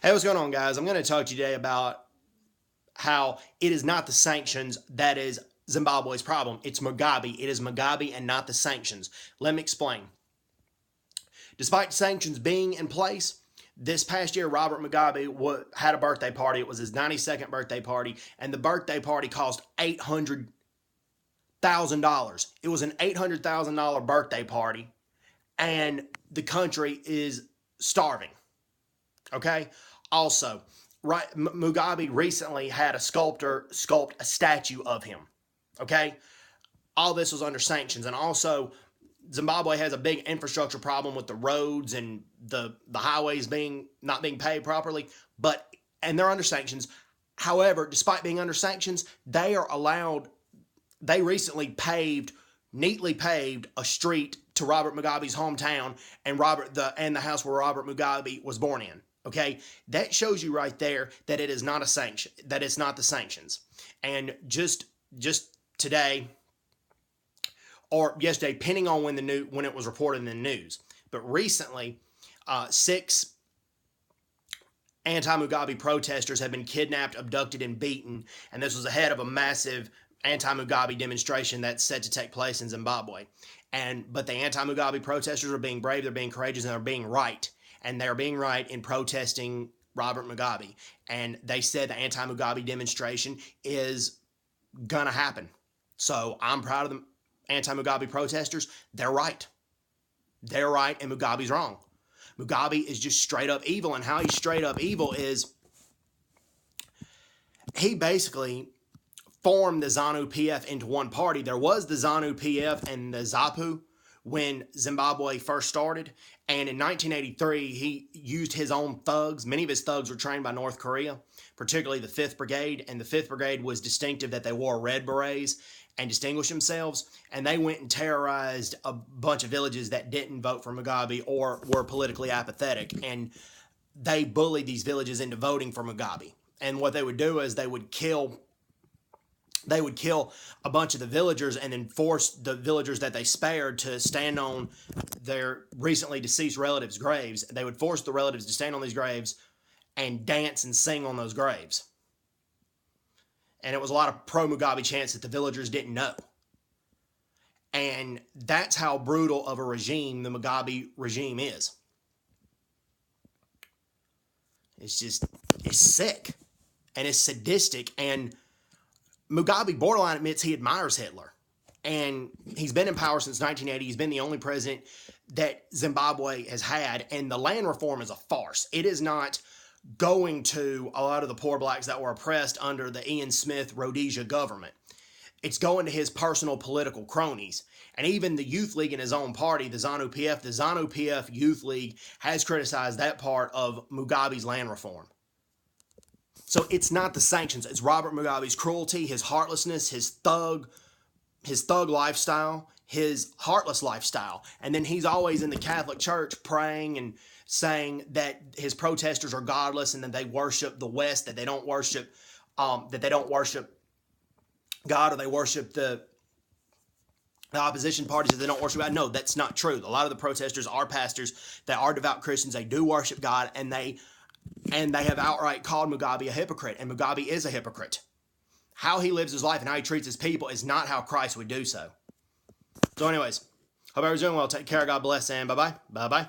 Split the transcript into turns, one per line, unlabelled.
Hey, what's going on, guys? I'm going to talk to you today about how it is not the sanctions that is Zimbabwe's problem. It's Mugabe. It is Mugabe and not the sanctions. Let me explain. Despite sanctions being in place, this past year, Robert Mugabe had a birthday party. It was his 92nd birthday party, and the birthday party cost $800,000. It was an $800,000 birthday party, and the country is starving. Okay? Also, Mugabe recently had a sculptor sculpt a statue of him. Okay? All this was under sanctions. And also, Zimbabwe has a big infrastructure problem with the roads and the highways not being paid properly, and they're under sanctions. However, despite being under sanctions, they recently neatly paved a street to Robert Mugabe's hometown and the house where Robert Mugabe was born in. Okay, that shows you right there that it is not a sanction, that it's not the sanctions. And just today or yesterday, depending on when it was reported in the news, but recently, 6 anti-Mugabe protesters have been kidnapped, abducted, and beaten, and this was ahead of a massive anti-Mugabe demonstration that's set to take place in Zimbabwe. But the anti-Mugabe protesters are being brave, they're being courageous, and they're being right. And they're being right in protesting Robert Mugabe. And they said the anti-Mugabe demonstration is gonna happen. So I'm proud of the anti-Mugabe protesters. They're right. They're right, and Mugabe's wrong. Mugabe is just straight up evil, and how he's straight up evil is he basically formed the ZANU-pf into one party. There was the ZANU-pf and the ZAPU when Zimbabwe first started, and in 1983 he used his own thugs. Many of his thugs were trained by North Korea, particularly the 5th Brigade, and the 5th Brigade was distinctive that they wore red berets and distinguished themselves, and they went and terrorized a bunch of villages that didn't vote for Mugabe or were politically apathetic, and they bullied these villages into voting for Mugabe. And what they would do is they would kill a bunch of the villagers and then force the villagers that they spared to stand on their recently deceased relatives' graves. They would force the relatives to stand on these graves and dance and sing on those graves. And it was a lot of pro-Mugabe chants that the villagers didn't know. And that's how brutal of a regime the Mugabe regime is. It's sick. And it's sadistic. And Mugabe borderline admits he admires Hitler, and he's been in power since 1980. He's been the only president that Zimbabwe has had, and the land reform is a farce. It is not going to a lot of the poor blacks that were oppressed under the Ian Smith Rhodesia government. It's going to his personal political cronies, and even the Youth League in his own party, the ZANU-pf Youth League, has criticized that part of Mugabe's land reform. So it's not the sanctions. It's Robert Mugabe's cruelty, his heartlessness, his thug lifestyle, his heartless lifestyle. And then he's always in the Catholic Church praying and saying that his protesters are godless and that they worship the West, that they don't worship God, or they worship the opposition parties, that they don't worship God. No, that's not true. A lot of the protesters are pastors. They are devout Christians. They do worship God, and they have outright called Mugabe a hypocrite, and Mugabe is a hypocrite. How he lives his life and how he treats his people is not how Christ would do so. So anyways, hope everyone's doing well. Take care. God bless, and bye-bye. Bye-bye.